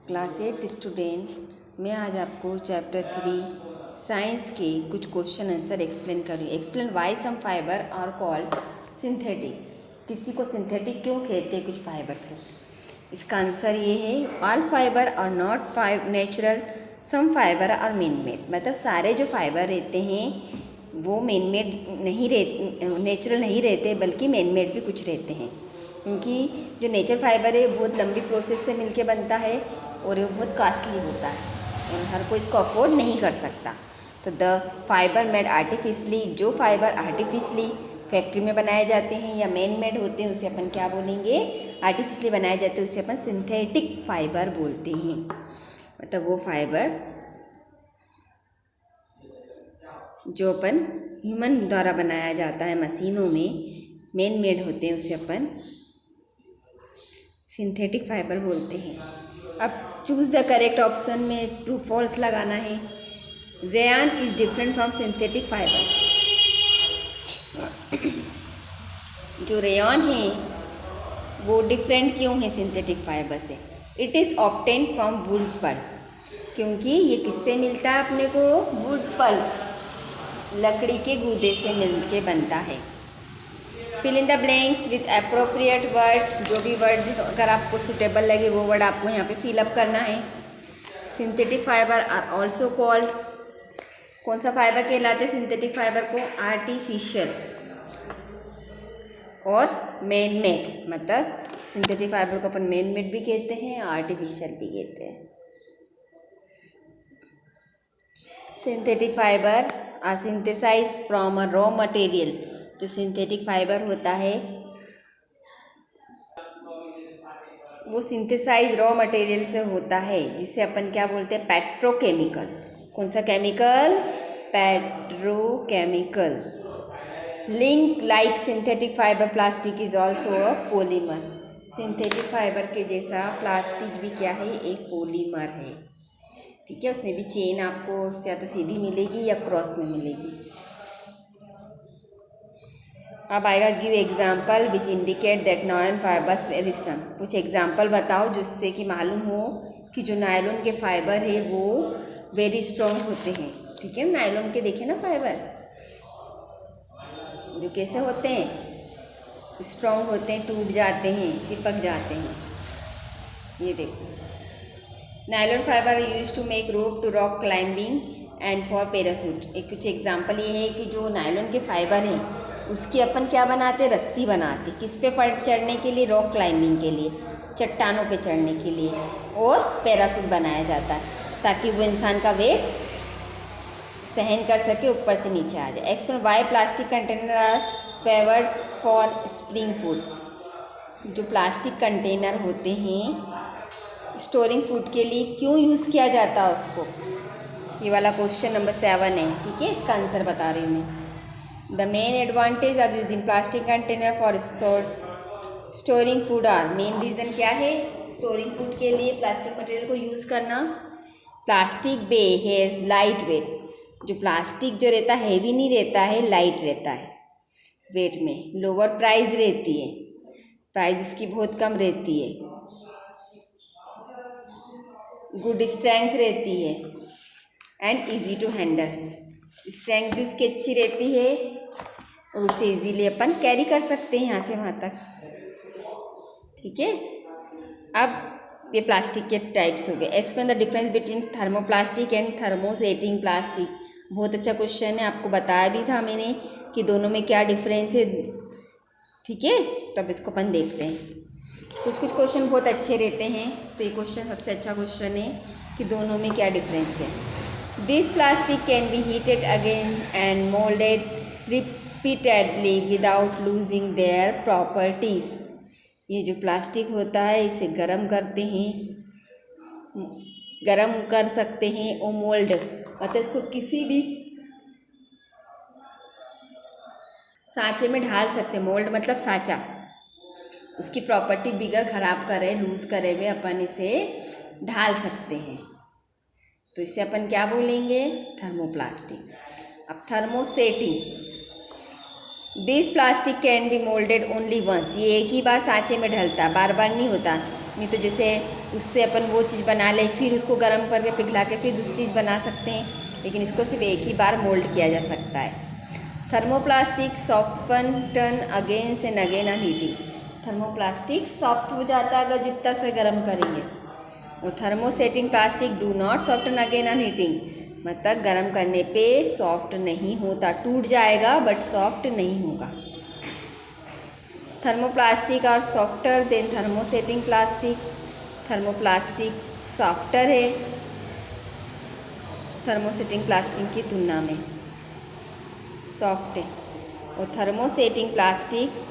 Class 8 student, मैं आज आपको चैप्टर 3 साइंस के कुछ क्वेश्चन आंसर एक्सप्लेन करूँ। Explain why some fibre are called synthetic. किसी को सिंथेटिक क्यों कहते हैं कुछ फाइबर को। इसका आंसर ये है, all fibre are not natural, some fibre are man made. मतलब सारे जो फाइबर रहते हैं वो मैन मेड नहीं रहते, नेचुरल नहीं रहते, बल्कि मैन मेड भी कुछ रहते हैं। क्योंकि जो नेचर फाइबर है बहुत लंबी प्रोसेस से मिलके बनता है और ये बहुत कॉस्टली होता है और हर कोई इसको अफोर्ड नहीं कर सकता। तो द फाइबर मेड आर्टिफिशली, जो फाइबर आर्टिफिशली फैक्ट्री में बनाए जाते हैं या मैन मेड होते हैं उसे अपन क्या बोलेंगे, आर्टिफिशली बनाए जाते हैं उसे अपन सिंथेटिक फाइबर बोलते हैं। मतलब वो फाइबर जो अपन ह्यूमन द्वारा बनाया जाता है मशीनों में, मैन मेड होते हैं, उसे अपन सिंथेटिक फाइबर बोलते हैं। अब चूज़ द करेक्ट ऑप्शन में ट्रू फॉल्स लगाना है। Rayon is different from synthetic fibre. जो रेयन है वो डिफरेंट क्यों है सिंथेटिक फाइबर से? It is obtain from wood pulp, क्योंकि ये किससे मिलता है अपने को? वुड पल्प, लकड़ी के गूदे से मिल के बनता है। Fill in the blanks with appropriate word. जो भी वर्ड अगर आपको सुटेबल लगे वो वर्ड आपको यहाँ पे फिल अप करना है। Synthetic fibre are also called, कौन सा फाइबर कहलाते सिंथेटिक फाइबर को? आर्टिफिशियल और मैन मेड। मतलब सिंथेटिक फाइबर को अपन मैन मेड भी कहते हैं, आर्टिफिशियल भी कहते हैं। Synthetic fibre are synthesize from a raw material. जो सिंथेटिक फाइबर होता है वो सिंथेसाइज रॉ मटेरियल से होता है, जिसे अपन क्या बोलते हैं? पेट्रोकेमिकल। कौन सा chemical? Petrochemical. Link like synthetic fibre plastic is also a polymer. Synthetic fibre के जैसा प्लास्टिक भी क्या है? एक पॉलीमर है। ठीक है, उसमें भी चेन आपको या तो सीधी मिलेगी या क्रॉस में मिलेगी। अब आएगा give example which indicate that nylon fibres very strong. कुछ एग्जाम्पल बताओ जिससे कि मालूम हो कि जो नायलॉन के फाइबर है वो वेरी स्ट्रॉन्ग होते हैं। ठीक है, नायलॉन के देखे ना फाइबर जो कैसे होते हैं? स्ट्रॉन्ग होते हैं, टूट जाते हैं, चिपक जाते हैं। ये देखो, nylon fibre use to make rope to rock climbing and for parachute. एक कुछ एग्जाम्पल ये है कि जो नायलॉन के फाइबर हैं उसकी अपन क्या बनाते? रस्सी बनाते। किस पे चढ़ने के लिए? रॉक क्लाइंबिंग के लिए, चट्टानों पे चढ़ने के लिए। और पैराशूट बनाया जाता है ताकि वो इंसान का वेट सहन कर सके, ऊपर से नीचे आ जाए। Explain why plastic container are favoured for spring food. जो प्लास्टिक कंटेनर होते हैं स्टोरिंग फूड के लिए क्यों यूज़ किया जाता है उसको? ये वाला क्वेश्चन नंबर 7 है। ठीक है, इसका आंसर बता रही हूँ मैं। The main advantage of using plastic container for storing food are. Main reason क्या है स्टोरिंग फूड के लिए प्लास्टिक मटेरियल को यूज़ करना? Plastic be has light weight. जो प्लास्टिक जो रहता है हैवी नहीं रहता है, लाइट रहता है वेट में। लोअर प्राइस रहती है, प्राइस इसकी बहुत कम रहती है। गुड स्ट्रेंथ रहती है and easy to handle. Strength भी उसकी अच्छी रहती है और उसे इजीली अपन कैरी कर सकते हैं यहाँ से वहाँ तक। ठीक है, अब ये प्लास्टिक के टाइप्स हो गए। Explain the difference between thermoplastic and thermosetting plastic. बहुत अच्छा क्वेश्चन है, आपको बताया भी था मैंने कि दोनों में क्या डिफरेंस है। ठीक है, तब इसको अपन देखते हैं। कुछ कुछ क्वेश्चन बहुत अच्छे रहते हैं, तो ये क्वेश्चन सबसे अच्छा क्वेश्चन है कि दोनों में क्या डिफरेंस है। This plastic can B heated again and moulded repeatedly without losing their properties. ये जो प्लास्टिक होता है इसे गर्म करते हैं, गर्म कर सकते हैं और मोल्ड मतलब इसको किसी भी सांचे में ढाल सकते हैं। मोल्ड मतलब सांचा, उसकी प्रॉपर्टी बिगड़ खराब करे, लूज़ करे हुए अपन इसे ढाल सकते हैं, तो इसे अपन क्या बोलेंगे? थर्मोप्लास्टिक। अब thermosetting, this plastic can be moulded only once. ये एक ही बार सांचे में ढलता, बार बार नहीं होता। नहीं तो जैसे उससे अपन वो चीज़ बना ले फिर उसको गर्म करके पिघला के फिर दूसरी चीज़ बना सकते हैं, लेकिन इसको सिर्फ एक ही बार मोल्ड किया जा सकता है। Thermoplastic soften turn against and again on heating. Thermoplastic soft हो जाता है अगर जितना से गर्म करेंगे। और thermosetting plastic do not soften again on heating, मतलब गर्म करने पे सॉफ्ट नहीं होता, टूट जाएगा बट सॉफ्ट नहीं होगा। Thermoplastic are softer than thermosetting plastic. Thermoplastic softer है थर्मोसेटिंग प्लास्टिक की तुलना में, सॉफ्ट है। और thermosetting plastic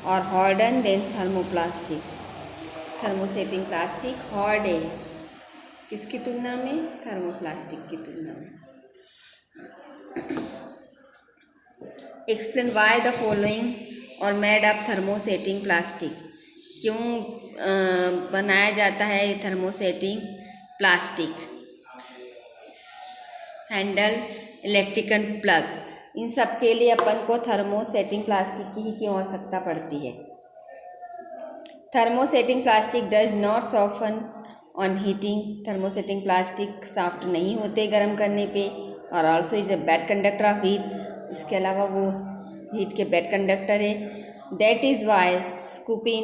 are harder than thermoplastic. Thermosetting plastic hard है किसकी तुलना में? थर्मोप्लास्टिक की तुलना में। Explain why the following are made of thermosetting plastic. क्यों बनाया जाता है thermosetting plastic? Handle, electrical plug, इन सब के लिए अपन को थर्मोसेटिंग प्लास्टिक की ही क्यों आवश्यकता पड़ती है? Thermosetting plastic does not soften on heating. Thermosetting plastic soft नहीं होते गर्म करने पे। और also is a bad conductor of heat, इसके अलावा वो हीट के बैड कंडक्टर है। That is why scooping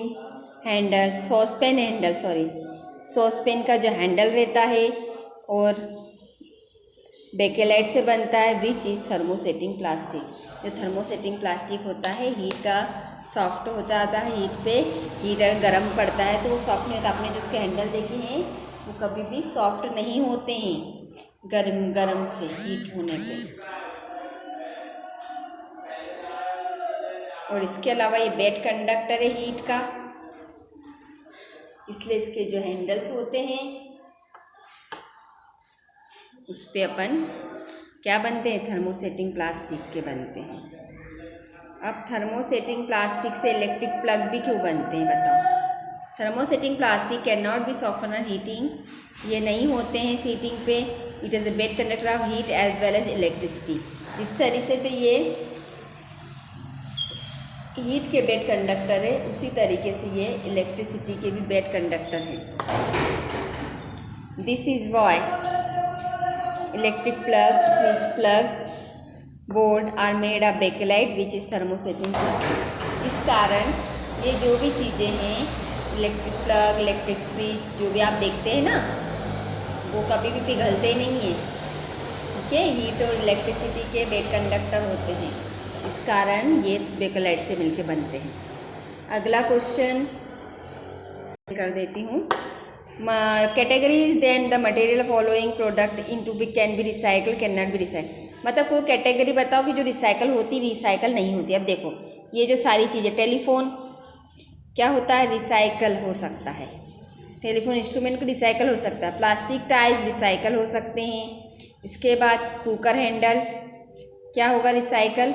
handle, saucepan का जो हैंडल रहता है और बेकेलाइट से बनता है, विच इज़ थर्मोसेटिंग प्लास्टिक। जो थर्मोसेटिंग प्लास्टिक होता है हीट का सॉफ्ट हो जाता है हीट पे, हीट अगर गर्म पड़ता है तो वो सॉफ्ट नहीं होता। आपने जो उसके हैंडल देखे हैं वो कभी भी सॉफ्ट नहीं होते हैं गर्म से हीट होने पे। और इसके अलावा ये बैड कंडक्टर है हीट का, इसलिए इसके जो हैंडल्स होते हैं उस पर अपन क्या बनते हैं? थर्मोसेटिंग प्लास्टिक के बनते हैं। अब थर्मोसेटिंग प्लास्टिक से इलेक्ट्रिक प्लग भी क्यों बनते हैं बताओ? Thermosetting plastic can not be soften on heating, ये नहीं होते हैं हीटिंग पे। It is a bad conductor of heat as well as electricity. इस तरह से तो ये हीट के बेड कंडक्टर है, उसी तरीके से ये इलेक्ट्रिसिटी के भी बेड कंडक्टर है। This is why electric plug, switch plug, board are made of bakelite which is thermosetting plastic. इस कारण ये जो भी चीज़ें हैं इलेक्ट्रिक प्लग, इलेक्ट्रिक स्विच जो भी आप देखते हैं ना, वो कभी भी पिघलते नहीं हैं। ओके, हीट और इलेक्ट्रिसिटी के बेड कंडक्टर होते हैं, इस कारण ये बेकेलाइट से मिलके बनते हैं। अगला क्वेश्चन कर देती हूँ। Categories then the material following product in to be can be recycle can not be recycle. मतलब कोई कैटेगरी बताओ कि जो रिसाइकल होती रिसाइकल नहीं होती। अब देखो ये जो सारी चीज़ें, टेलीफोन क्या होता है? रिसाइकल हो सकता है, टेलीफोन इंस्ट्रूमेंट को रिसाइकल हो सकता है। प्लास्टिक टाइज रिसाइकल हो सकते हैं। इसके बाद कुकर हैंडल क्या होगा? रिसाइकल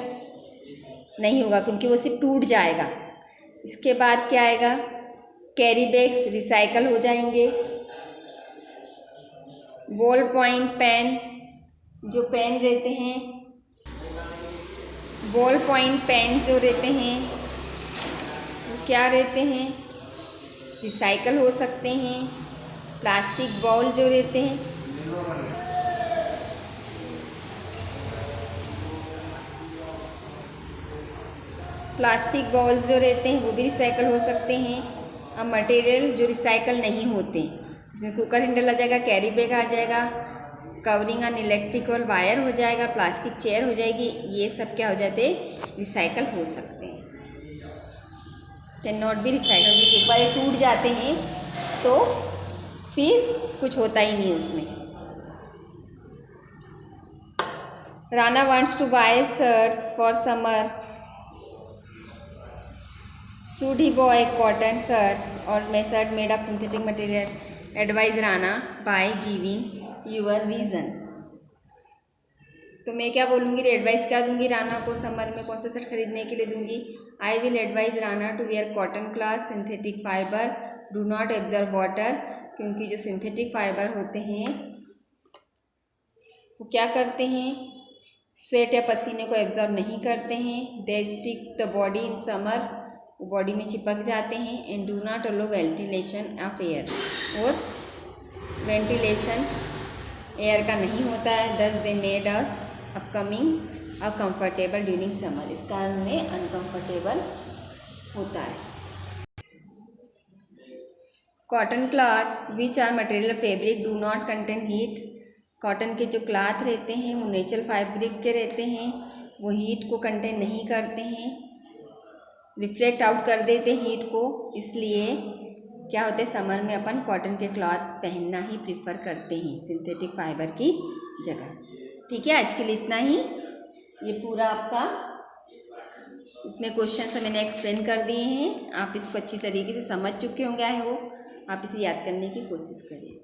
नहीं होगा क्योंकि वो सिर्फ टूट जाएगा। इसके बाद क्या आएगा? कैरी बैग्स रिसाइकल हो जाएंगे। बॉल पॉइंट पेन, जो पेन रहते हैं, बॉल पॉइंट पेन जो रहते हैं वो क्या रहते हैं? रिसाइकल हो सकते हैं। प्लास्टिक बॉल जो रहते हैं, प्लास्टिक बॉल्स जो रहते हैं वो भी रिसाइकल हो सकते हैं। अब मटेरियल जो रिसाइकल नहीं होते, इसमें कुकर हैंडल आ जाएगा, कैरी बैग आ जाएगा, कवरिंग ऑन इलेक्ट्रिकल वायर हो जाएगा, प्लास्टिक चेयर हो जाएगी। ये सब क्या हो जाते हैं? रिसाइकल हो सकते हैं। कैन नॉट बी रिसाइकल, एक बार ये टूट जाते हैं तो फिर कुछ होता ही नहीं उसमें। Rana wants to buy shirts for summer, should he buy cotton shirt or my shirt made of synthetic material? Advise Rana by giving your reason। तो मैं क्या बोलूँगी? एडवाइस क्या दूंगी राना को? समर में कौन सा शर्ट खरीदने के लिए दूंगी? I will advise Rana to wear cotton cloth synthetic fibre do not absorb water, क्योंकि जो सिंथेटिक फाइबर होते हैं वो क्या करते हैं? स्वेट या पसीने को एब्जॉर्ब नहीं करते हैं। They stick the body in summer, वो बॉडी में चिपक जाते हैं and do not allow ventilation of air, और वेंटिलेशन एयर का नहीं होता है। Thus they made us upcoming uncomfortable during summer, इस कारण उन्हें अनकम्फर्टेबल होता है। Cotton cloth which are material fabric do not contain heat, cotton के जो क्लॉथ रहते हैं वो नेचुरल फैब्रिक के रहते हैं, वो हीट को कंटेन नहीं करते हैं, रिफ्लेक्ट आउट कर देते हीट को, इसलिए क्या होते हैं समर में अपन कॉटन के क्लॉथ पहनना ही प्रीफर करते हैं सिंथेटिक फाइबर की जगह। ठीक है, आज के लिए इतना ही। ये पूरा आपका इतने क्वेश्चन से मैंने एक्सप्लेन कर दिए हैं, आप इसको अच्छी तरीके से समझ चुके होंगे, आई होप आप इसे याद करने की कोशिश करिए।